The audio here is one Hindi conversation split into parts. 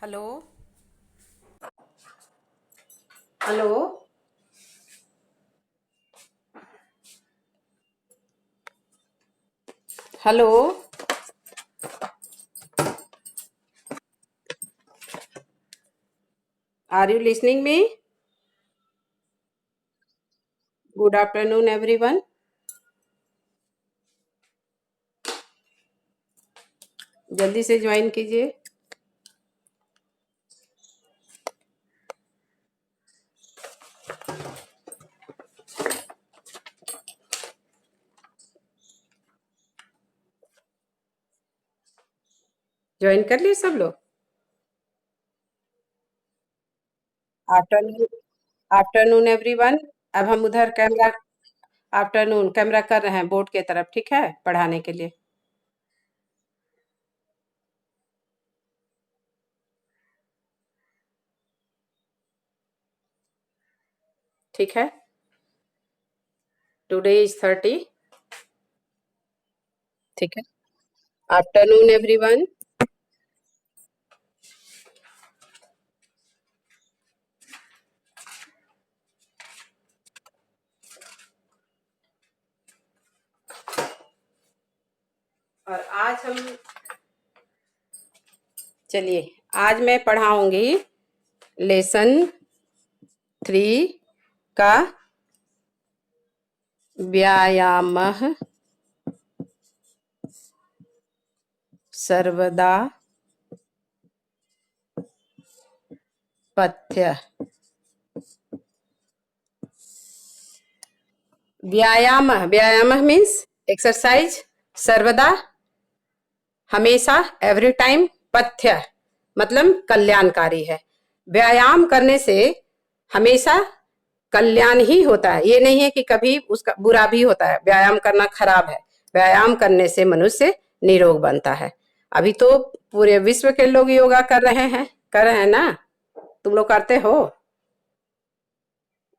Hello. Hello. Hello. Are you listening me? Good afternoon everyone. जल्दी से ज्वाइन कीजिए। ज्वाइन कर लिए सब लोग? आफ्टरनून। Afternoon everyone. अब हम उधर कैमरा आफ्टरनून कैमरा कर रहे हैं बोर्ड के तरफ, ठीक है, पढ़ाने के लिए। ठीक है। Today is 30। ठीक है। Afternoon everyone. और आज हम चलिए आज मैं पढ़ाऊंगी लेसन 3 का व्यायाम सर्वदा पथ्य। व्यायाम व्यायाम मीन्स एक्सरसाइज, सर्वदा हमेशा, एवरी टाइम, पथ्य मतलब कल्याणकारी है। व्यायाम करने से हमेशा कल्याण ही होता है, ये नहीं है कि कभी उसका बुरा भी होता है। व्यायाम करना खराब है। व्यायाम करने से मनुष्य निरोग बनता है। अभी तो पूरे विश्व के लोग योगा कर रहे हैं ना? तुम लोग करते हो?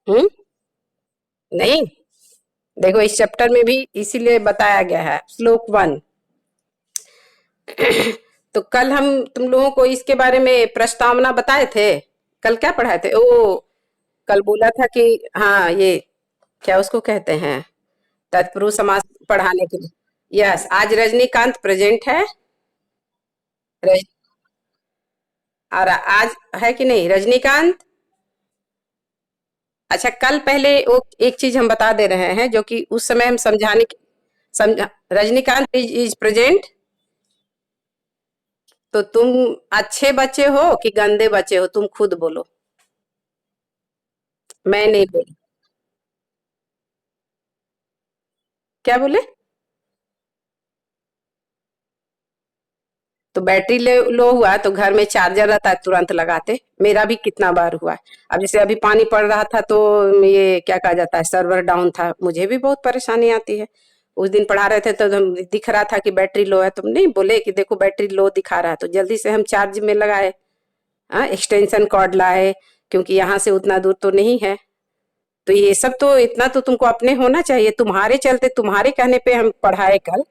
हम्म। नहीं, देखो इस चैप्टर में भी इसीलिए बताया गया है। श्लोक 1। तो कल हम तुम लोगों को इसके बारे में प्रस्तावना बताए थे। कल क्या पढ़ाए थे? ओ, कल बोला था कि हाँ, ये क्या उसको कहते हैं, तत्पुरुष समास पढ़ाने के लिए। यस, आज रजनीकांत प्रेजेंट है। रज, और आज है कि नहीं रजनीकांत? अच्छा, कल पहले वो एक चीज हम बता दे रहे हैं जो कि उस समय हम समझाने की समझा। Rajinikanth is present. तो तुम अच्छे बच्चे हो कि गंदे बच्चे हो? तुम खुद बोलो। मैं नहीं बोली। क्या बोले? तो बैटरी लो हुआ तो घर में चार्जर रहता है, तुरंत लगाते। मेरा भी कितना बार हुआ है। अब जैसे अभी पानी पड़ रहा था तो ये क्या कहा जाता है, सर्वर डाउन था, मुझे भी बहुत परेशानी आती है। उस दिन पढ़ा रहे थे तो दिख रहा था कि बैटरी लो है, तुम नहीं बोले कि देखो बैटरी लो दिखा रहा है, तो जल्दी से हम चार्ज में लगाए। हाँ, एक्सटेंशन कॉर्ड लाए, क्योंकि यहाँ से उतना दूर तो नहीं है। तो ये सब तो इतना तो तुमको अपने होना चाहिए। तुम्हारे चलते, तुम्हारे कहने पे हम पढ़ाए कल।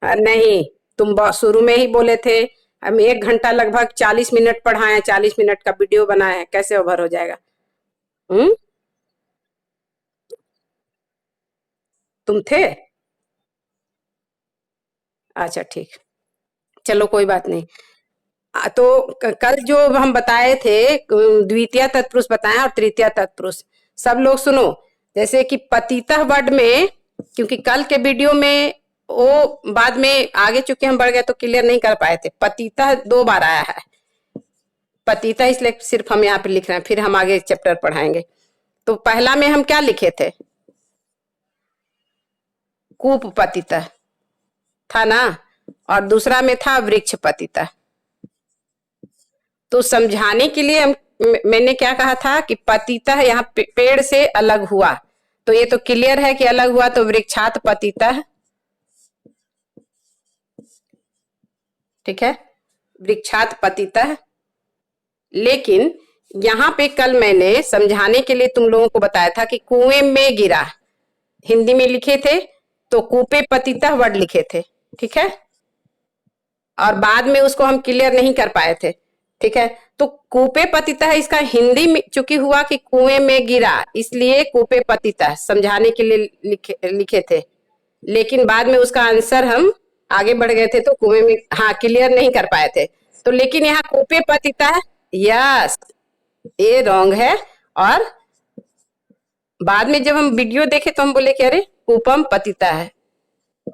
नहीं, तुम शुरू में ही बोले थे। हम 1 घंटा लगभग 40 मिनट पढ़ाए, 40 मिनट का वीडियो बनाए, कैसे ओवर हो जाएगा? हम्म। तुम थे? अच्छा ठीक। चलो कोई बात नहीं। तो कल जो हम बताए थे, द्वितीय तत्पुरुष बताए और तृतीय तत्पुरुष। सब लोग सुनो। जैसे कि पतितः वर्ड में, क्योंकि कल के वीडियो में वो बाद में आगे चूंकि हम बढ़ गए तो क्लियर नहीं कर पाए थे। पतितः 2 बार आया है। पतिता इसलिए सिर्फ हम यहाँ पे लिख रहे हैं, फिर हम आगे चैप्टर पढ़ाएंगे। तो पहला में हम क्या लिखे थे? कूप पतिता था ना, और दूसरा में था वृक्ष पतिता। तो समझाने के लिए मैंने क्या कहा था कि पतिता यहाँ पेड़ से अलग हुआ। तो ये तो क्लियर है कि अलग हुआ, तो वृक्षात पतिता। ठीक है, वृक्षात पतिता। लेकिन यहाँ पे कल मैंने समझाने के लिए तुम लोगों को बताया था कि कुएं में गिरा, हिंदी में लिखे थे तो कूपे पतिता वर्ड लिखे थे। ठीक है। और बाद में उसको हम क्लियर नहीं कर पाए थे। ठीक है, तो कूपे पतितः इसका हिंदी में चूंकि हुआ कि कुएं में गिरा, इसलिए कूपे पतितः समझाने के लिए लिखे थे, लेकिन बाद में उसका आंसर हम आगे बढ़ गए थे तो कुएं में, हाँ, क्लियर नहीं कर पाए थे। तो लेकिन यहाँ कूपे पतितः, यस, ये रॉन्ग है। और बाद में जब हम वीडियो देखे तो हम बोले कि अरे कूपम पतिता है।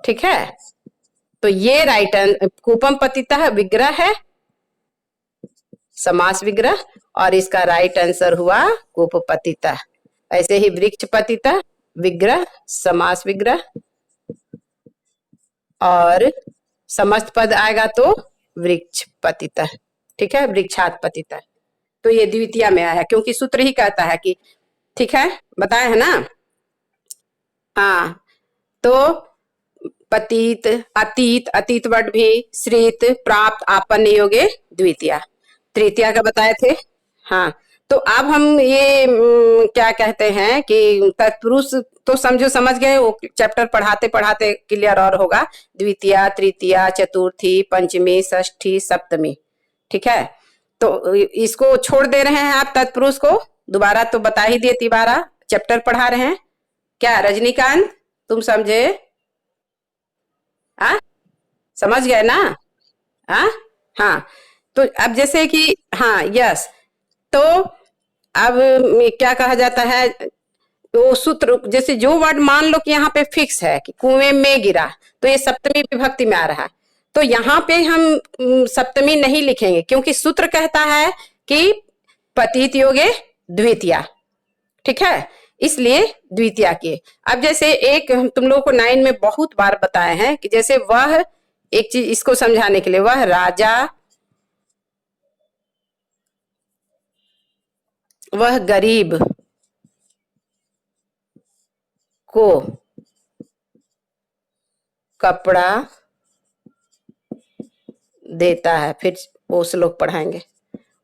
ठीक है, तो ये राइट, कूपम पतिता विग्रह है, समास विग्रह, और इसका राइट आंसर हुआ कूप पतिता। ऐसे ही वृक्ष पतिता विग्रह, समास विग्रह, और समस्त पद आएगा तो वृक्ष पतिता। ठीक है, वृक्षात पतिता। तो ये द्वितीय में आया क्योंकि सूत्र ही कहता है कि, ठीक है, बताए है ना। हाँ, तो पतित, अतीत, अतीत वर्ड भी, श्रित, प्राप्त, आपन योगे द्वितीय। तृतीया का बताए थे। हाँ, तो अब हम ये क्या कहते हैं कि तत्पुरुष तो समझो समझ गए, वो चैप्टर पढ़ाते पढ़ाते क्लियर और होगा। द्वितीया, तृतीया, चतुर्थी, पंचमी, षष्ठी, सप्तमी। ठीक है, तो इसको छोड़ दे रहे हैं आप तत्पुरुष को, दोबारा तो बता ही दिए, तिबारा चैप्टर पढ़ा रहे हैं क्या रजनीकांत, तुम समझे? हाँ, समझ गए ना? हाँ हाँ, तो अब जैसे कि, हाँ, यस, तो अब क्या कहा जाता है, तो सूत्र जैसे जो वर्ड मान लो कि यहाँ पे फिक्स है कि कुएं में गिरा, तो ये सप्तमी विभक्ति में आ रहा है, तो यहाँ पे हम सप्तमी नहीं लिखेंगे क्योंकि सूत्र कहता है कि पतित योगे द्वितीया। ठीक है, इसलिए द्वितीया किए। अब जैसे एक हम तुम लोगों को 9 में बहुत बार बताए हैं कि जैसे वह, एक चीज इसको समझाने के लिए, वह राजा, वह गरीब को कपड़ा देता है, फिर वो श्लोक पढ़ाएंगे।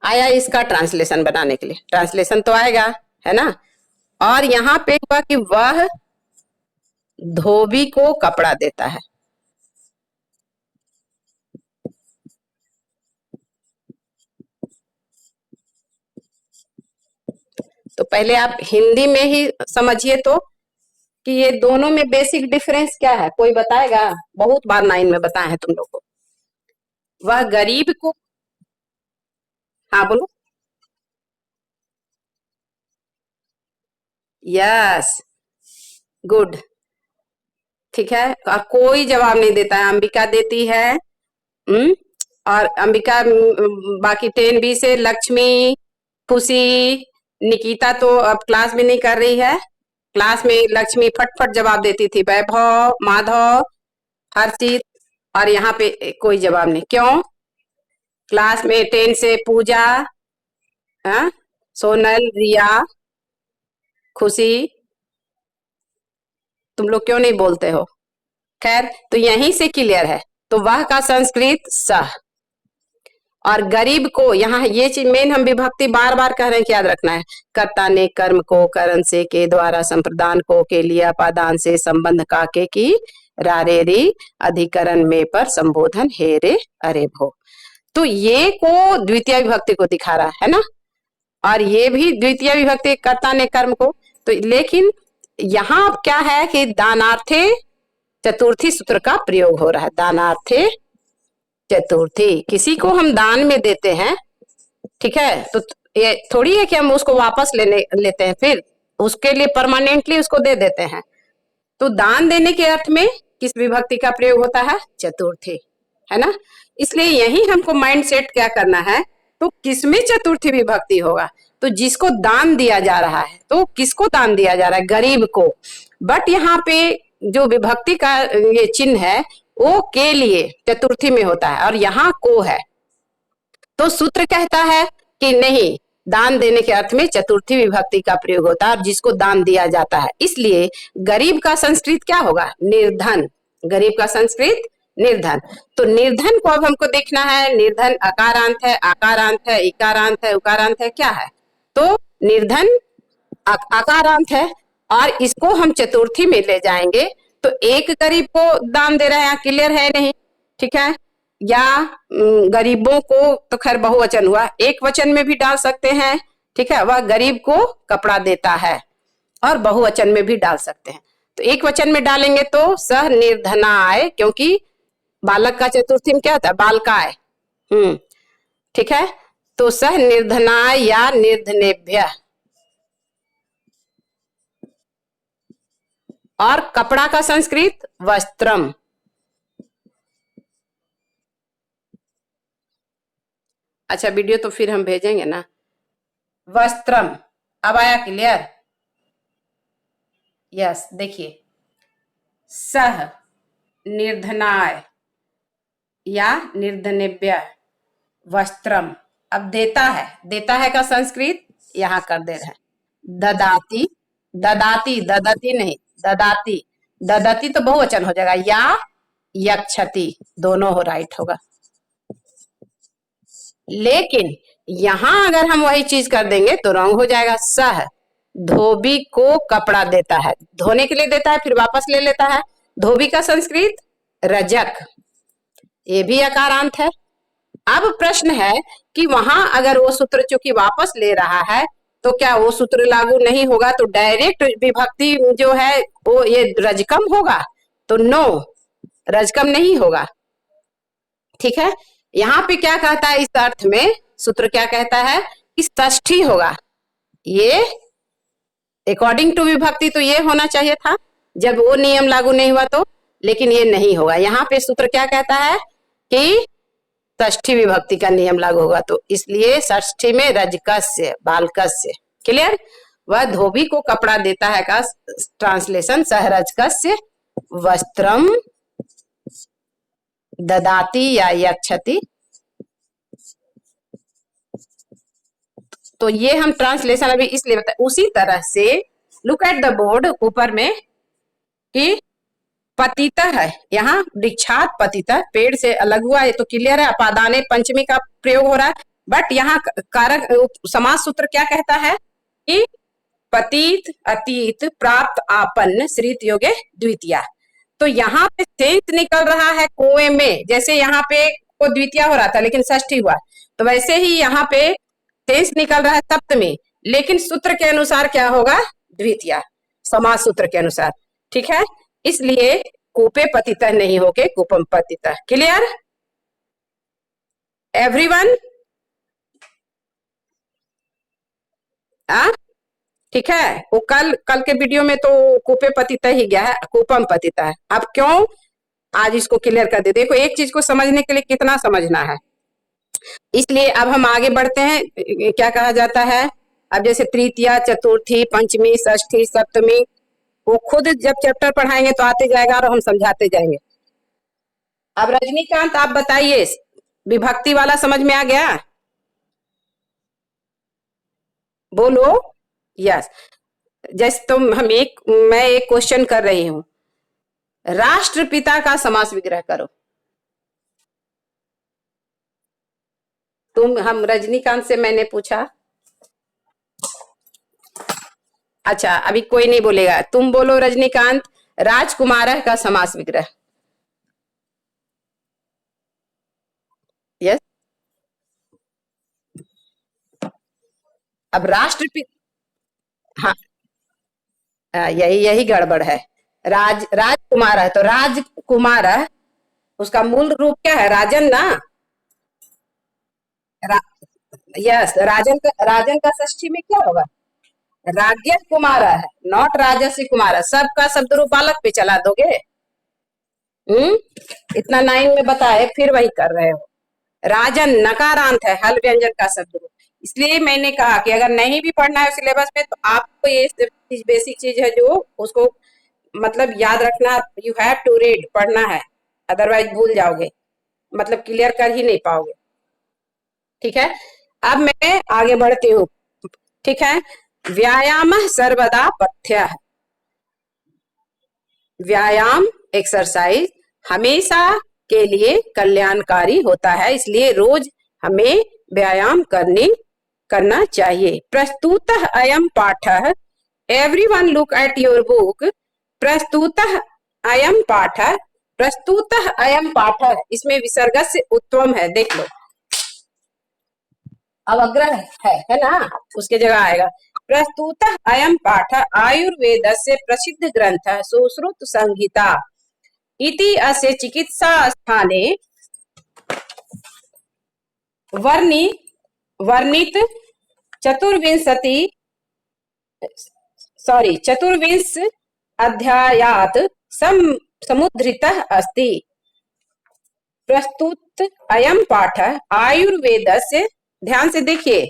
आया इसका ट्रांसलेशन बनाने के लिए, ट्रांसलेशन तो आएगा, है ना। और यहाँ पे हुआ कि वह धोबी को कपड़ा देता है। तो पहले आप हिंदी में ही समझिए तो कि ये दोनों में बेसिक डिफरेंस क्या है, कोई बताएगा? बहुत बार 9 में बताए हैं तुम लोग को। वह गरीब को, हाँ बोलो। Yes, good. ठीक है, और कोई जवाब नहीं देता है, अंबिका देती है। और अंबिका, बाकी 10B से लक्ष्मी, खुशी, निकिता तो अब क्लास में नहीं कर रही है, क्लास में लक्ष्मी फटफट जवाब देती थी, वैभव, माधव, हर्षित, और यहाँ पे कोई जवाब नहीं। क्यों? क्लास में 10 से पूजा, सोनल, रिया, खुशी, तुम लोग क्यों नहीं बोलते हो? खैर, तो यहीं से क्लियर है। तो वह का संस्कृत सह, और गरीब को, यहाँ ये चीज मेन हम विभक्ति बार बार कह रहे हैं कि याद रखना है। कर्ता ने कर्म को करण से के द्वारा संप्रदान को के लिए अपादान से संबंध का के की रारे री अधिकरण में पर संबोधन हे रे अरे भो। तो ये को द्वितीय विभक्ति को दिखा रहा है ना, और ये भी द्वितीय विभक्ति कर्ता ने कर्म को। तो लेकिन यहाँ क्या है कि दानार्थे चतुर्थी सूत्र का प्रयोग हो रहा है। दानार्थे चतुर्थी, किसी को हम दान में देते हैं, ठीक है, तो ये थोड़ी है कि हम उसको वापस लेते हैं, फिर उसके लिए परमानेंटली उसको दे देते हैं। तो दान देने के अर्थ में किस विभक्ति का प्रयोग होता है? चतुर्थी, है ना। इसलिए यही हमको माइंड सेट क्या करना है, तो किसमें चतुर्थी विभक्ति होगा? तो जिसको दान दिया जा रहा है, तो किसको दान दिया जा रहा है? गरीब को। बट यहाँ पे जो विभक्ति का ये चिन्ह है वो के लिए चतुर्थी में होता है, और यहाँ को है, तो सूत्र कहता है कि नहीं, दान देने के अर्थ में चतुर्थी विभक्ति का प्रयोग होता है, और जिसको दान दिया जाता है। इसलिए गरीब का संस्कृत क्या होगा? निर्धन। गरीब का संस्कृत निर्धन। तो निर्धन को अब हमको देखना है, निर्धन अकारांत है, आकारांत है, इकारांत है, उकारांत है, क्या है? तो निर्धन आकारांत है, और इसको हम चतुर्थी में ले जाएंगे तो एक गरीब को दान दे रहे हैं, क्लियर है नहीं? ठीक है, या गरीबों को, तो खैर बहुवचन हुआ, एक वचन में भी डाल सकते हैं। ठीक है, वह गरीब को कपड़ा देता है, और बहुवचन में भी डाल सकते हैं। तो एक वचन में डालेंगे तो सह निर्धनाय, क्योंकि बालक का चतुर्थी में क्या होता है, बालकाय। ठीक है, तो सह निर्धनाय या निर्धनेभ्य। और कपड़ा का संस्कृत वस्त्रम। अच्छा, वीडियो तो फिर हम भेजेंगे ना। वस्त्रम, अब आया क्लियर? यस, देखिए, सह निर्धनाय या निर्धनेभ्य वस्त्रम। अब देता है का संस्कृत यहां कर दे रहे हैं, ददाती। ददाती, ददती नहीं, ददाती। ददती तो बहुवचन हो जाएगा, या यक्षति, दोनों हो, राइट होगा। लेकिन यहां अगर हम वही चीज कर देंगे तो रॉन्ग हो जाएगा। सह धोबी को कपड़ा देता है, धोने के लिए देता है फिर वापस ले लेता है। धोबी का संस्कृत रजक, ये भी अकारांत है। अब प्रश्न है कि वहां अगर वो सूत्र चूंकि वापस ले रहा है तो क्या वो सूत्र लागू नहीं होगा? तो डायरेक्ट विभक्ति जो है वो ये रजकम होगा? तो नो, रजकम नहीं होगा। ठीक है, यहाँ पे क्या कहता है, इस अर्थ में सूत्र क्या कहता है कि षष्ठी होगा। ये अकॉर्डिंग टू विभक्ति तो ये होना चाहिए था जब वो नियम लागू नहीं हुआ तो, लेकिन ये नहीं होगा। यहाँ पे सूत्र क्या कहता है कि षष्ठी विभक्ति का नियम लागू होगा, तो इसलिए षष्ठी में रजकस्य, बालकस्य। क्लियर? वह धोबी को कपड़ा देता है का ट्रांसलेशन सहरजकस्य वस्त्रम ददाती या यक्षति। तो ये हम ट्रांसलेशन अभी इसलिए बताए। उसी तरह से लुक एट द बोर्ड ऊपर में कि पतिता है, यहाँ वृक्षात पतिता, पेड़ से अलग हुआ, ये तो क्लियर है। अपादाने पंचमी का प्रयोग हो रहा है, बट यहाँ कारक समास सूत्र क्या कहता है कि पतित अतीत प्राप्त आपन्न श्रित योगे द्वितीया। तो यहाँ पे सेंस निकल रहा है कोए में, जैसे यहाँ पे को द्वितीया हो रहा था लेकिन षष्ठी हुआ, तो वैसे ही यहाँ पे सेंस निकल रहा है सप्तमी, लेकिन सूत्र के अनुसार क्या होगा, द्वितीया, समास सूत्र के अनुसार। ठीक है, इसलिए कूपे पतितः नहीं होके कूपम पतितः। Clear everyone? ठीक है, वो कल के वीडियो में तो कूपे पतितः ही गया है, कूपम पतितः है। अब क्यों आज इसको क्लियर कर दे। देखो, एक चीज को समझने के लिए कितना समझना है, इसलिए अब हम आगे बढ़ते हैं। क्या कहा जाता है, अब जैसे तृतीया, चतुर्थी, पंचमी, षष्ठी, सप्तमी, वो खुद जब चैप्टर पढ़ाएंगे तो आते जाएगा और हम समझाते जाएंगे। अब रजनीकांत आप बताइए, विभक्ति वाला समझ में आ गया? बोलो यस। जैसे तुम मैं एक क्वेश्चन कर रही हूं, राष्ट्रपिता का समास विग्रह करो। हम रजनीकांत से मैंने पूछा। अच्छा, अभी कोई नहीं बोलेगा, तुम बोलो रजनीकांत, राजकुमार का समास विग्रह। यस, अब राष्ट्रपिता, हाँ, यही गड़बड़ है। राजकुमार है तो राजकुमार, उसका मूल रूप क्या है, राजन ना। रा, यस, राजन का षष्ठी में क्या होगा, राज्य कुमार है, नॉट राजसी कुमार। सबका शब्द रूप बालक पे चला दोगे? इतना 9 में बताए फिर वही कर रहे हो। राजन नकारांत है, हल व्यंजन का शब्द रूप। इसलिए मैंने कहा कि अगर नहीं भी पढ़ना है सिलेबस में तो आपको ये बेसिक चीज है जो उसको मतलब याद रखना। यू हैव टू रीड, पढ़ना है, अदरवाइज भूल जाओगे, मतलब क्लियर कर ही नहीं पाओगे। ठीक है, अब मैं आगे बढ़ती हूँ। ठीक है, व्यायाम सर्वदा पथ्य, व्यायाम एक्सरसाइज हमेशा के लिए कल्याणकारी होता है, इसलिए रोज हमें व्यायाम करना चाहिए। प्रस्तुतः अयम पाठः, everyone look at your book. प्रस्तुतः अयम पाठः प्रस्तुतः अयम पाठः, इसमें विसर्ग से उत्तम है, देख लो, अवग्रह है ना, उसके जगह आएगा। प्रस्तुतः अयम पाठः आयुर्वेदस्य प्रसिद्ध ग्रंथः सुश्रुत संहिता इति अस्य चिकित्सा स्थाने वर्णित चतुर्विंश अध्यायात समुद्धृतः अस्ति। प्रस्तुत अयम पाठः आयुर्वेदस्य, ध्यान से देखिए,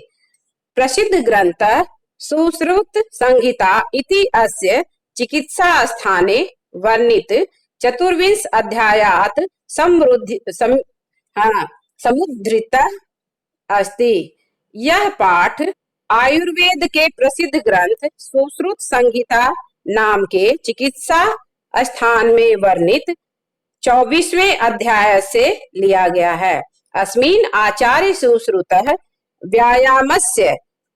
प्रसिद्ध ग्रंथ सुश्रुत संहिता इति अस्य चिकित्सा स्थाने वर्णित चतुर्विंश अध्यायात समुद्धृतः अस्ति। यह पाठ आयुर्वेद के प्रसिद्ध ग्रंथ सुश्रुत संहिता नाम के चिकित्सा स्थान में वर्णित 24वें अध्याय से लिया गया है। अस्मिन् आचार्य सुश्रुतः व्यायामस्य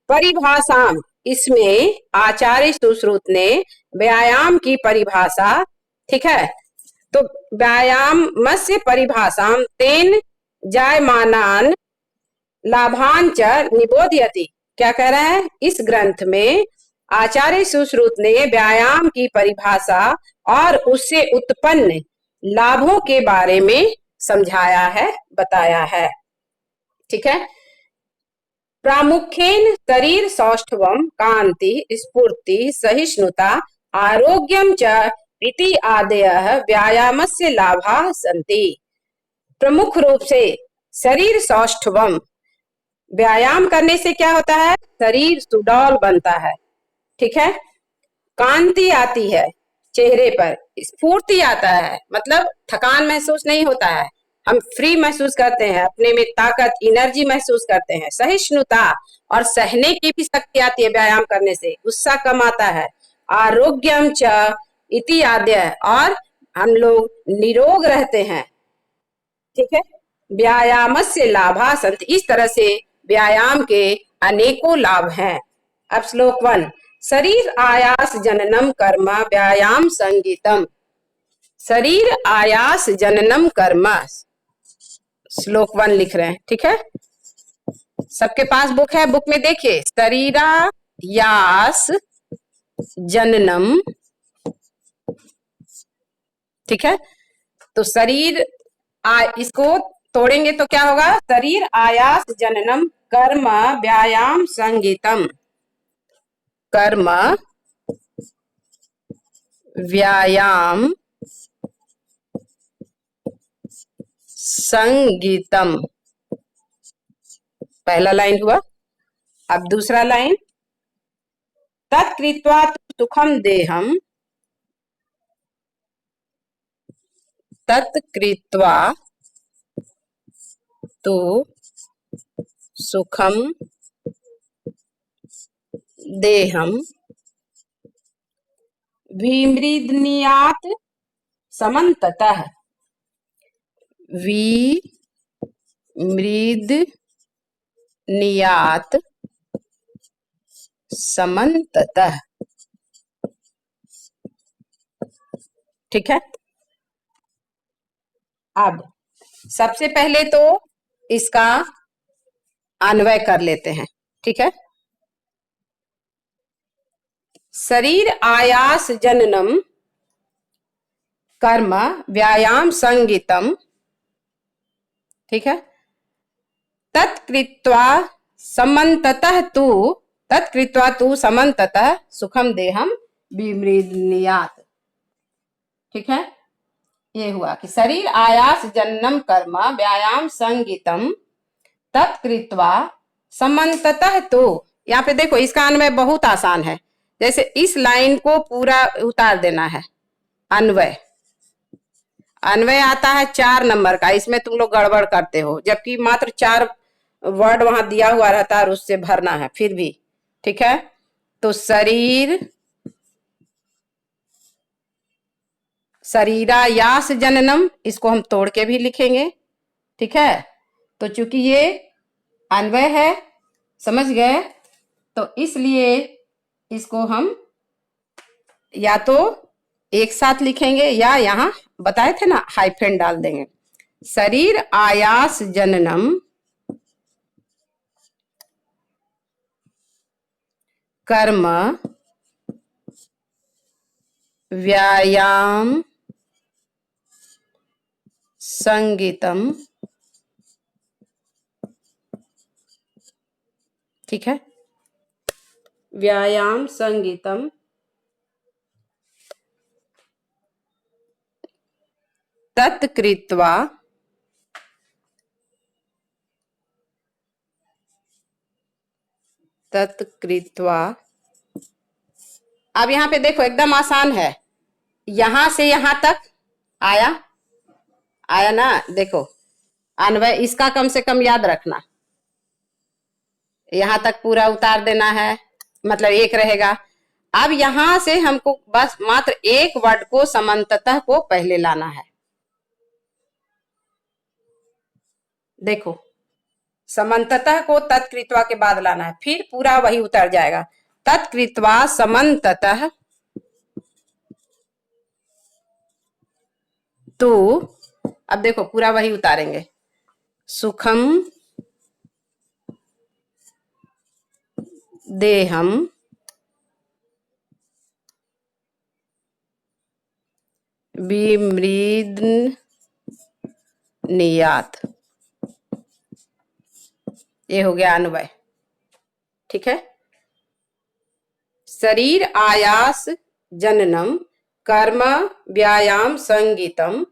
परिभाषाम, इसमें आचार्य सुश्रुत ने व्यायाम की परिभाषा, ठीक है, तो व्यायामस्य परिभाषाम तेन जायमानान लाभान च निबोधयति। क्या कह रहा है, इस ग्रंथ में आचार्य सुश्रुत ने व्यायाम की परिभाषा और उससे उत्पन्न लाभों के बारे में समझाया है, बताया है, ठीक है। प्रामुख्येन शरीर सौष्ठवम कांति स्फूर्ति सहिष्णुता आरोग्यम च इति आदयः व्यायामस्य लाभाः सन्ति। प्रमुख रूप से शरीर सौष्ठवम, व्यायाम करने से क्या होता है, शरीर सुडौल बनता है, ठीक है, कांति आती है चेहरे पर, स्फूर्ति आता है, मतलब थकान महसूस नहीं होता है, हम फ्री महसूस करते हैं, अपने में ताकत एनर्जी महसूस करते हैं, सहिष्णुता और सहने की भी शक्ति आती है व्यायाम करने से, गुस्सा कम आता है, आरोग्यम च इति आद्य, और हम लोग निरोग रहते हैं, ठीक है। व्यायामस्य लाभा सन्ति, इस तरह से व्यायाम के अनेकों लाभ हैं। अब श्लोक 1, शरीर आयास जननम कर्म व्यायाम संगीतम। शरीर आयास जननम कर्म, श्लोक 1 लिख रहे हैं, ठीक है। सबके पास बुक है, बुक में देखिए, शरीरायास जननम, ठीक है। तो शरीर इसको तोड़ेंगे तो क्या होगा, शरीर आयास जननम कर्म व्यायाम संगीतम, कर्म व्यायाम संगीतम, पहला लाइन हुआ। अब दूसरा लाइन, तत्कृत्वा सुखम देहम, तत्कृत्वा तो सुखम देहम विमृदनीयात समन्ततः, विमृदनीयात समन्ततः, ठीक है। अब सबसे पहले तो इसका अन्वय कर लेते हैं, ठीक है। शरीर आयास जननम कर्म व्यायाम संगीतम, ठीक है। तत्कृत्वा तू समन्ततः सुखम देहम विमृदनीयात, ठीक है। ये हुआ कि शरीर आयास जननम कर्म व्यायाम संगीतम तत्कृत्वा समन्ततः तो, यहाँ पे देखो इसका अन्वय बहुत आसान है, जैसे इस लाइन को पूरा उतार देना है, अन्वय आता है 4 नंबर का, इसमें तुम लोग गड़बड़ करते हो, जबकि मात्र 4 वर्ड वहां दिया हुआ रहता है और उससे भरना है, फिर भी, ठीक है। तो शरीरायास जननम, इसको हम तोड़ के भी लिखेंगे, ठीक है। तो चूंकि ये अन्वय है, समझ गए, तो इसलिए इसको हम या तो एक साथ लिखेंगे या यहाँ बताए थे ना हाइफेन डाल देंगे। शरीर आयास जननम कर्म व्यायाम संगीतम, ठीक है, व्यायाम संगीतम तत्कृत्वा तत्कृत्वा। अब यहाँ पे देखो एकदम आसान है, यहां से यहां तक आया, आया ना, देखो अन्वय इसका कम से कम याद रखना, यहां तक पूरा उतार देना है, मतलब एक रहेगा। अब यहां से हमको बस मात्र एक वर्ड को समन्ततः को पहले लाना है। देखो समन्ततः को तत्कृत्वा के बाद लाना है, फिर पूरा वही उतर जाएगा। तत्कृत्वा समन्ततः तो, अब देखो पूरा वही उतारेंगे, सुखम देहम विमृदनीयात्, ये हो गया अन्वय, ठीक है। शरीर आयास जननम कर्म व्यायाम संगीतम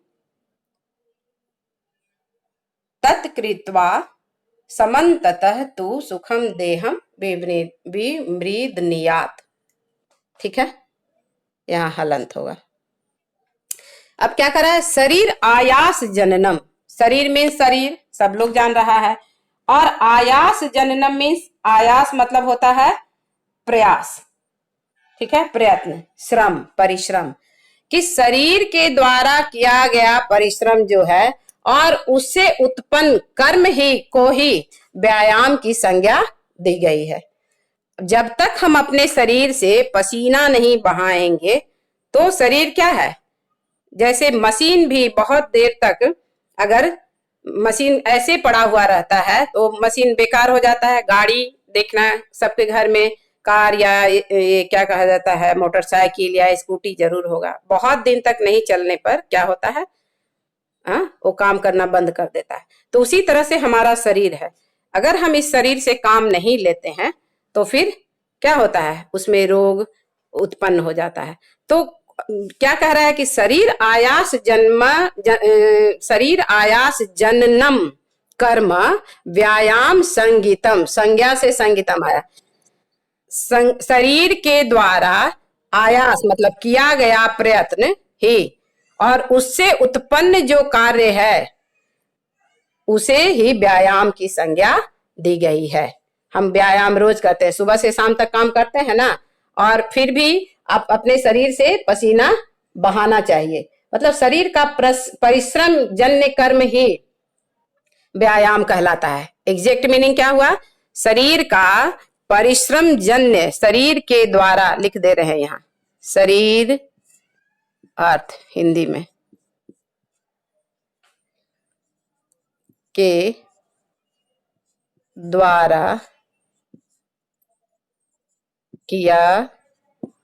तत्कृत्वा समन्ततः तु सुखम देहम विमृदनीयात्, ठीक है, यहाँ हलंत होगा। अब क्या करा है, शरीर आयास जननम, शरीर में शरीर सब लोग जान रहा है, और आयास जननम मीन्स आयास मतलब होता है प्रयास, ठीक है, प्रयत्न, श्रम, परिश्रम, कि शरीर के द्वारा किया गया परिश्रम जो है और उससे उत्पन्न कर्म ही को ही व्यायाम की संज्ञा दी गई है। जब तक हम अपने शरीर से पसीना नहीं बहाएंगे तो शरीर क्या है, जैसे मशीन भी बहुत देर तक अगर मशीन ऐसे पड़ा हुआ रहता है तो मशीन बेकार हो जाता है। गाड़ी देखना सबके घर में कार या ये क्या कहा जाता है मोटरसाइकिल या स्कूटी जरूर होगा, बहुत दिन तक नहीं चलने पर क्या होता है, वो काम करना बंद कर देता है। तो उसी तरह से हमारा शरीर है, अगर हम इस शरीर से काम नहीं लेते हैं तो फिर क्या होता है, उसमें रोग उत्पन्न हो जाता है। तो क्या कह रहा है कि शरीर आयास जननम कर्म व्यायाम संगीतम, संज्ञा से संगीतम आया, शरीर के द्वारा आयास मतलब किया गया प्रयत्न ही और उससे उत्पन्न जो कार्य है उसे ही व्यायाम की संज्ञा दी गई है। हम व्यायाम रोज करते हैं, सुबह से शाम तक काम करते हैं ना, और फिर भी आप अपने शरीर से पसीना बहाना चाहिए, मतलब शरीर का परिश्रम जन्य कर्म ही व्यायाम कहलाता है। एग्जैक्ट मीनिंग क्या हुआ, शरीर का परिश्रम जन्य, शरीर के द्वारा लिख दे रहे हैं यहाँ, शरीर अर्थ हिंदी में के द्वारा किया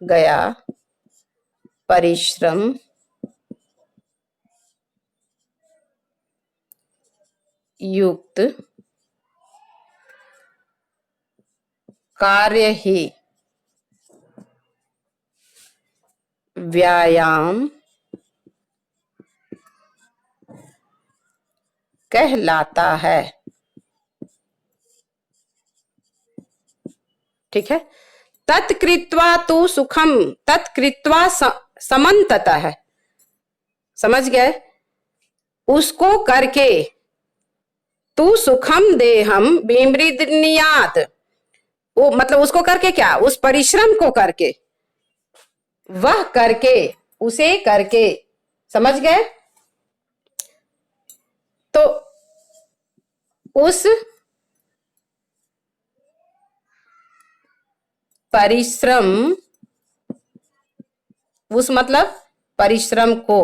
गया परिश्रम युक्त कार्य ही व्यायाम कहलाता है, ठीक है। तत्कृत्वा तु सुखम, तत्कृत्वा समन्ततः है, समझ गए, उसको करके तू सुखम देहम विमृदनीयात्, वो मतलब उसको करके क्या, उस परिश्रम को करके, वह करके, उसे करके, समझ गए। तो उस परिश्रम, उस मतलब परिश्रम को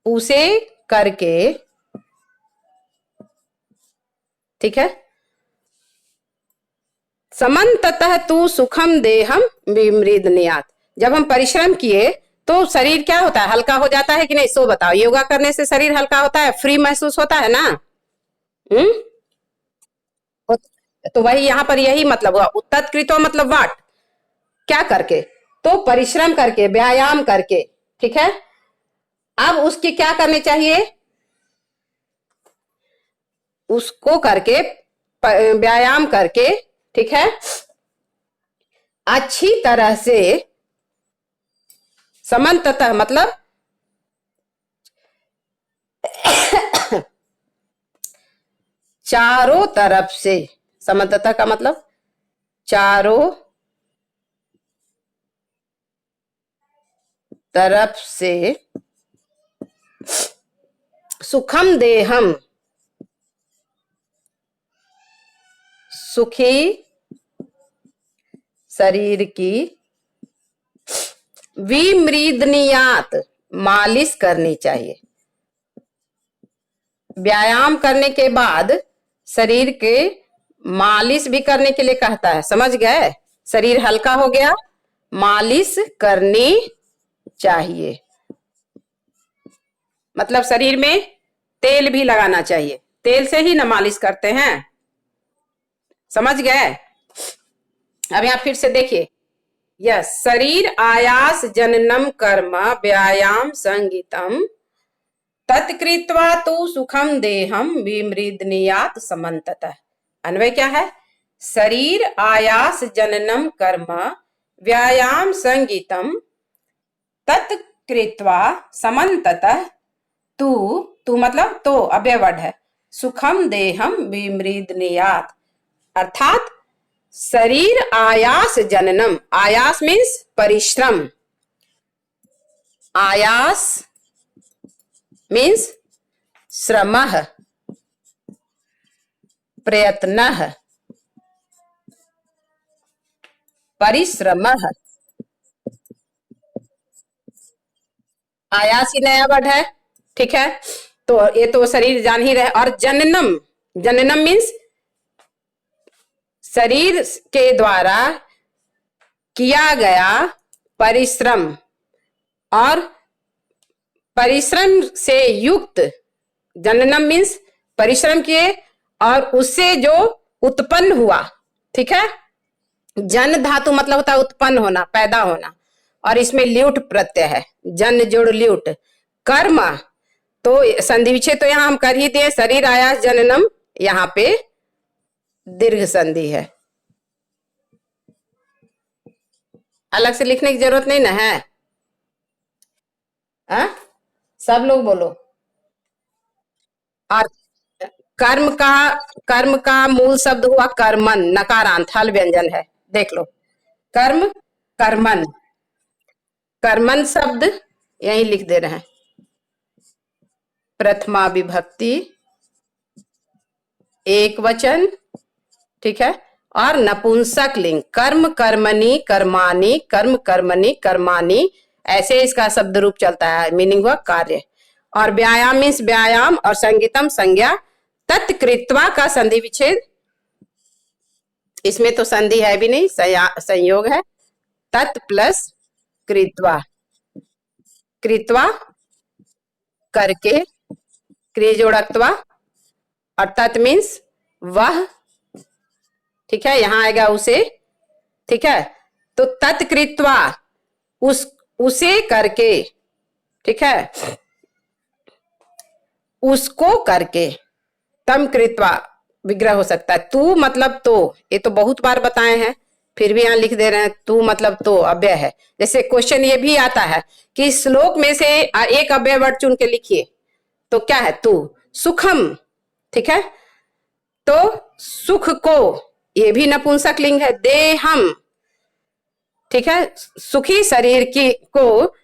उसे करके, ठीक है, समन्ततः तू सुखम देहम विमृदन्यात्। जब हम परिश्रम किए तो शरीर क्या होता है, हल्का हो जाता है कि नहीं, सो बताओ। योगा करने से शरीर हल्का होता है, फ्री महसूस होता है ना। हम्म तो वही यहाँ पर यही मतलब हुआ। उत्तत्कृतो मतलब वाट, क्या करके, तो परिश्रम करके, व्यायाम करके, ठीक है। अब उसकी क्या करनी चाहिए, उसको करके, व्यायाम करके, ठीक है, अच्छी तरह से, समन्ततः मतलब चारों तरफ से, समन्ततः का मतलब चारों तरफ से, सुखम देहम, सुखी शरीर की, विमृदनीयात मालिश करनी चाहिए। व्यायाम करने के बाद शरीर के मालिश भी करने के लिए कहता है, समझ गए। शरीर हल्का हो गया, मालिश करनी चाहिए, मतलब शरीर में तेल भी लगाना चाहिए। तेल से ही ना मालिश करते हैं, समझ गए। अब यहां फिर से देखिए, यस, शरीर आयास जननम कर्म व्यायाम संगीतम तत्कृत्वा तु सुखम देहम विमृदनीयात समन्ततः। अन्वय क्या है, शरीर आयास जननम कर्म व्यायाम संगीतम तत्कृत्वा समन्ततः तू, तू मतलब तो, अव्ययवर्ड है, सुखम देहम विमृदनीयात, अर्थात शरीर आयास जननम, आयास मीन्स परिश्रम, आयास मीन्स श्रमः, प्रयत्नः, परिश्रमः, आयास ही नया वर्ड है, ठीक है। तो ये तो शरीर जान ही रहे। और जननम, जननम मीन्स शरीर के द्वारा किया गया परिश्रम, और परिश्रम से युक्त, जननम मीन्स परिश्रम किए और उससे जो उत्पन्न हुआ, ठीक है। जन धातु मतलब होता है उत्पन्न होना, पैदा होना, और इसमें ल्यूट प्रत्यय है, जन जोड़ ल्यूट, कर्म, तो संधि विच्छेद तो यहां हम कर ही दिए, शरीर आयास जननम, यहां पे दीर्घ संधि है, अलग से लिखने की जरूरत नहीं ना है। आ? सब लोग बोलो। और कर्म का मूल शब्द हुआ कर्मन, नकारांत, हल व्यंजन है, देख लो, कर्म, कर्मन, कर्मन शब्द यही लिख दे रहे हैं, प्रथमा विभक्ति, एक वचन, ठीक है, और नपुंसक लिंग, कर्म कर्मणि कर्माणि, कर्म कर्मणि कर्माणि, ऐसे इसका शब्द रूप चलता है, मीनिंग हुआ कार्य। और व्यायाम मीन्स व्यायाम, और संगीतम संज्ञा, तत्कृत्वा का संधि विच्छेद, इसमें तो संधि है भी नहीं, संयोग है, तत् प्लस कृत्वा, कृत्वा करके, क्रियजोड़कत्वा, और तत् मीन्स वह, ठीक है, यहां आएगा उसे, ठीक है। तो तत्कृत्वा, उसे करके, ठीक है, उसको करके, तम कृत्वा विग्रह हो सकता है, तू मतलब तो, ये तो बहुत बार बताए हैं, फिर भी यहां लिख दे रहे हैं, तू मतलब तो अव्यय है। जैसे क्वेश्चन ये भी आता है कि श्लोक में से एक अव्यय वर्ड चुन के लिखिए, तो क्या है, तू, सुखम, ठीक है, तो सुख को, ये भी नपुंसक लिंग है, देहम, ठीक है, सुखी शरीर की को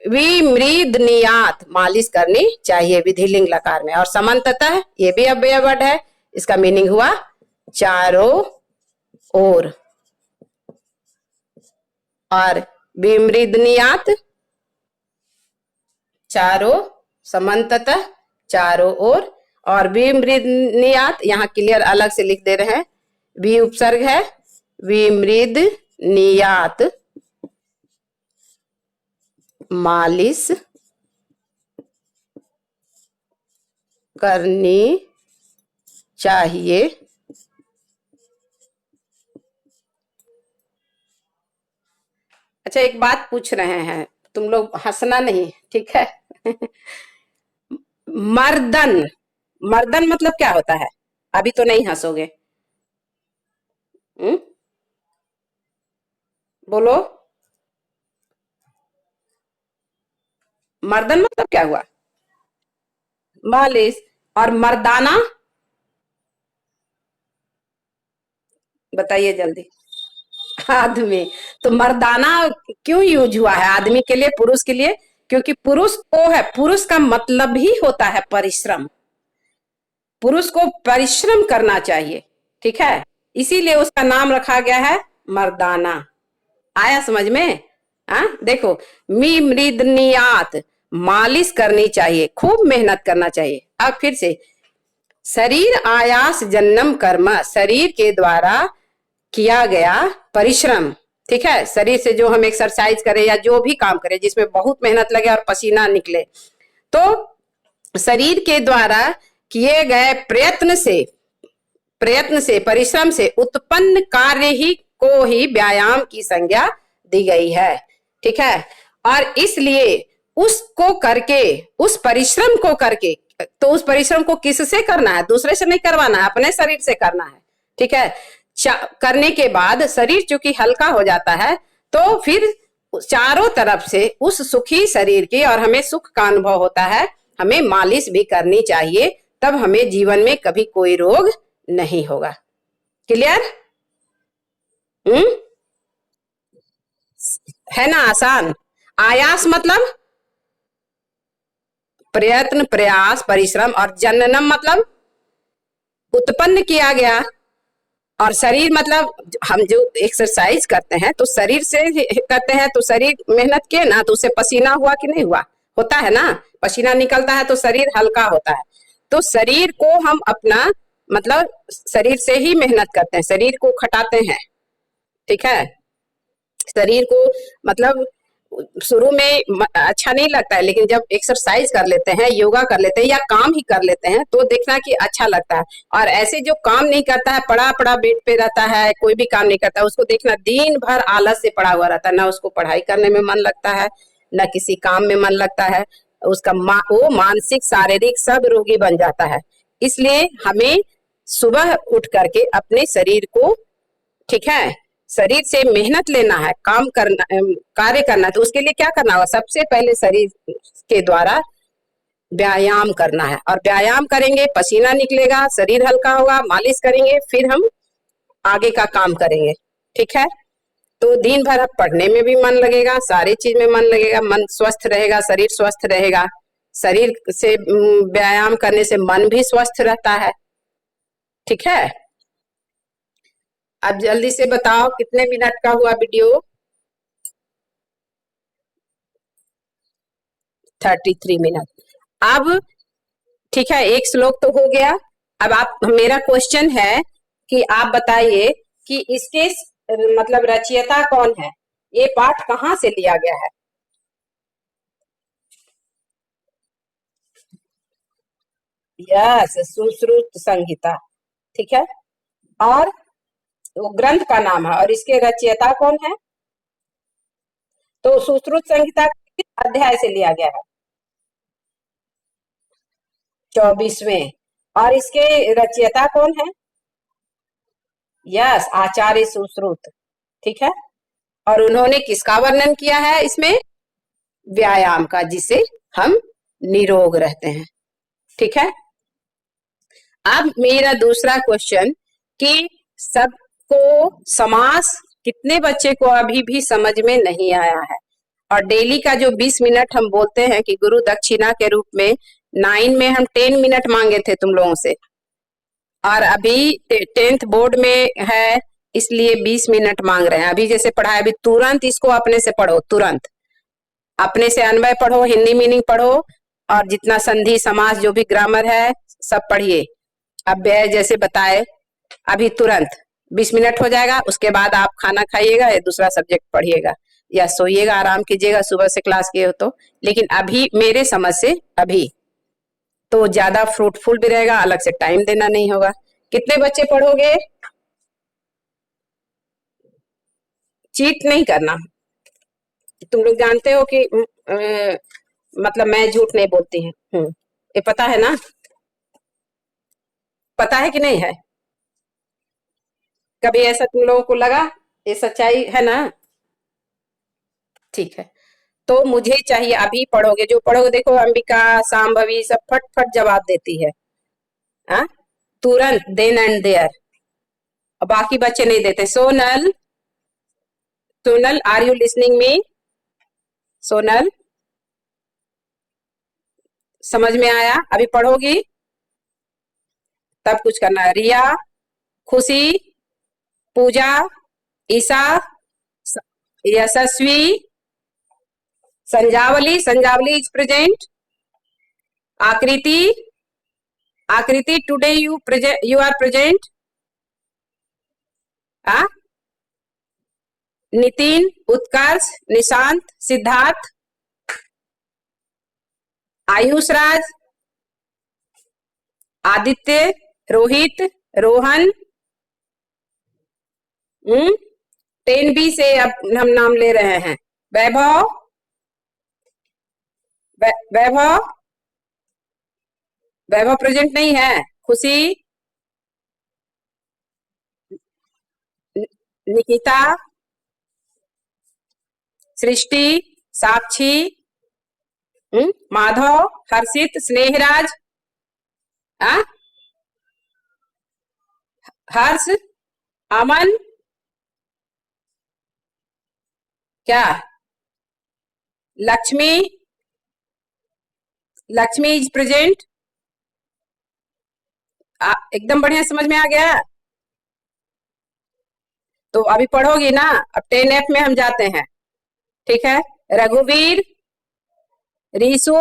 विमृदनीयात मालिश करनी चाहिए, विधिलिंग लकार में। और समन्ततः ये भी अव्यय वर्ड है, इसका मीनिंग हुआ चारों ओर, और विमृदनियात चारों समन्ततः चारों ओर, और विमृदनियात यहाँ क्लियर अलग से लिख दे रहे हैं, वि उपसर्ग है, विमृदनियात मालिश करनी चाहिए। अच्छा, एक बात पूछ रहे हैं, तुम लोग हंसना नहीं, ठीक है? मर्दन, मर्दन मतलब क्या होता है? अभी तो नहीं हंसोगे। हम्म, बोलो, मर्दन मतलब क्या हुआ? मालिश। और मर्दाना बताइए जल्दी। आदमी। तो मर्दाना क्यों यूज हुआ है आदमी के लिए, पुरुष के लिए? क्योंकि पुरुष को है, पुरुष का मतलब ही होता है परिश्रम, पुरुष को परिश्रम करना चाहिए, ठीक है? इसीलिए उसका नाम रखा गया है मर्दाना। आया समझ में? देखो, मी मृदनियात मालिश करनी चाहिए, खूब मेहनत करना चाहिए। अब फिर से, शरीर आयास जन्नम कर्म, शरीर के द्वारा किया गया परिश्रम, ठीक है? शरीर से जो हम एक्सरसाइज करें या जो भी काम करें जिसमें बहुत मेहनत लगे और पसीना निकले, तो शरीर के द्वारा किए गए प्रयत्न से परिश्रम से उत्पन्न कार्य ही को ही व्यायाम की संज्ञा दी गई है, ठीक है? और इसलिए उसको करके, उस परिश्रम को करके, तो उस परिश्रम को किससे करना है? दूसरे से नहीं करवाना है, अपने शरीर से करना है, ठीक है? करने के बाद शरीर चूंकि हल्का हो जाता है, तो फिर चारों तरफ से उस सुखी शरीर की, और हमें सुख का अनुभव होता है, हमें मालिश भी करनी चाहिए, तब हमें जीवन में कभी कोई रोग नहीं होगा। क्लियर? है ना आसान? आयास मतलब प्रयत्न, प्रयास, परिश्रम, और जननम मतलब उत्पन्न किया गया, और शरीर मतलब हम जो एक्सरसाइज करते हैं तो शरीर से करते हैं, तो शरीर मेहनत किए ना, तो उससे पसीना हुआ कि नहीं हुआ? होता है ना, पसीना निकलता है तो शरीर हल्का होता है। तो शरीर को हम अपना मतलब शरीर से ही मेहनत करते हैं, शरीर को खटाते हैं, ठीक है? शरीर को मतलब शुरू में अच्छा नहीं लगता है, लेकिन जब एक्सरसाइज कर लेते हैं, योगा कर लेते हैं, या काम ही कर लेते हैं, तो देखना कि अच्छा लगता है। और ऐसे जो काम नहीं करता है, पड़ा पड़ा बेड पे रहता है, कोई भी काम नहीं करता, उसको देखना दिन भर आलस से पड़ा हुआ रहता है, ना उसको पढ़ाई करने में मन लगता है, ना किसी काम में मन लगता है, उसका वो मानसिक शारीरिक सब रोगी बन जाता है। इसलिए हमें सुबह उठ करके अपने शरीर को, ठीक है, शरीर से मेहनत लेना है, काम करना, कार्य करना है, तो उसके लिए क्या करना होगा? सबसे पहले शरीर के द्वारा व्यायाम करना है, और व्यायाम करेंगे, पसीना निकलेगा, शरीर हल्का होगा, मालिश करेंगे, फिर हम आगे का काम करेंगे, ठीक है? तो दिन भर अब पढ़ने में भी मन लगेगा, सारी चीज में मन लगेगा, मन स्वस्थ रहेगा, शरीर स्वस्थ रहेगा, शरीर से व्यायाम करने से मन भी स्वस्थ रहता है, ठीक है? अब जल्दी से बताओ कितने मिनट का हुआ वीडियो? 33 मिनट। अब ठीक है, एक श्लोक तो हो गया। अब आप, मेरा क्वेश्चन है कि आप बताइए कि इसके मतलब रचयिता कौन है, ये पाठ कहाँ से लिया गया है? यस, सुश्रुत संहिता, ठीक है? और वो ग्रंथ का नाम है, और इसके रचयिता कौन है? तो सुश्रुत संहिता किस अध्याय से लिया गया है? 24वें। और इसके रचयिता कौन है? यस, आचार्य सुश्रुत, ठीक है? और उन्होंने किसका वर्णन किया है इसमें? व्यायाम का, जिससे हम निरोग रहते हैं, ठीक है? अब मेरा दूसरा क्वेश्चन कि सबको समास, कितने बच्चे को अभी भी समझ में नहीं आया है? और डेली का जो 20 मिनट हम बोलते हैं कि गुरु दक्षिणा के रूप में, 9 में हम 10 मिनट मांगे थे तुम लोगों से, और अभी 10th बोर्ड में है, इसलिए 20 मिनट मांग रहे हैं। अभी जैसे पढ़ाया, अभी तुरंत इसको अपने से पढ़ो, तुरंत अपने से अन्वय पढ़ो, हिंदी मीनिंग पढ़ो, और जितना संधि समास जो भी ग्रामर है सब पढ़िए। अब व्यय जैसे बताए, अभी तुरंत 20 मिनट हो जाएगा, उसके बाद आप खाना खाइएगा या दूसरा सब्जेक्ट पढ़िएगा या सोइएगा, आराम कीजिएगा, सुबह से क्लास किए हो तो। लेकिन अभी मेरे समझ से अभी तो ज्यादा फ्रूटफुल भी रहेगा, अलग से टाइम देना नहीं होगा। कितने बच्चे पढ़ोगे? चीट नहीं करना। तुम लोग जानते हो कि मतलब मैं झूठ नहीं बोलती हूँ। ये पता है ना? पता है कि नहीं है? कभी ऐसा तुम लोगों को लगा? ये सच्चाई है ना? ठीक है। तो मुझे चाहिए, अभी पढ़ोगे, जो पढ़ोगे, देखो अंबिका, सांभवी सब फट फट जवाब देती है, हाँ, तुरंत, देन एंड देयर। बाकी बच्चे नहीं देते। Sonal, Sonal are you listening me? Sonal, समझ में आया? अभी पढ़ोगी तब कुछ करना है। Riya, Khushi, Pooja, Isha, Yashasvi, Sanjavali, Sanjavali is present, Aakriti, Aakriti today you present, you are present, हाँ, नितिन, उत्कर्ष, निशांत, सिद्धार्थ, आयुष राज, आदित्य, रोहित, रोहन। 10B से अब हम नाम ले रहे हैं। वैभव, वैभव, वैभव प्रेजेंट नहीं है। खुशी, निकिता, सृष्टि, साक्षी, माधव, हर्षित, स्नेहराज, हर्ष, अमन, क्या, लक्ष्मी, लक्ष्मी इज प्रेजेंट। एकदम बढ़िया, समझ में आ गया? तो अभी पढ़ोगी ना? अब 10F में हम जाते हैं, ठीक है? रघुवीर, रीसु,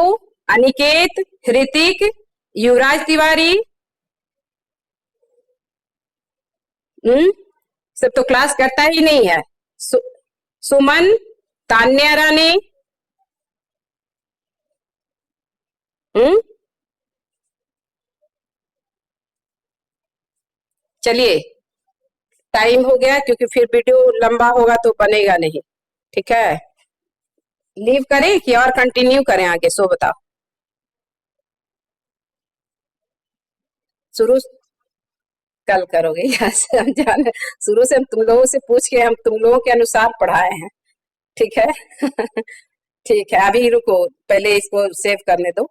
अनिकेत, ऋतिक, युवराज तिवारी, सब तो क्लास करता ही नहीं है। सुमन, तान्या रानी, चलिए, टाइम हो गया, क्योंकि फिर वीडियो लंबा होगा तो बनेगा नहीं, ठीक है? लीव करें कि और कंटिन्यू करें आगे? सो बताओ। शुरू कल करोगे? यहाँ से हम जाने, शुरू से हम तुम लोगों से पूछ के हम तुम लोगों के अनुसार पढ़ाए हैं, ठीक है? ठीक है, अभी रुको, पहले इसको सेव करने दो।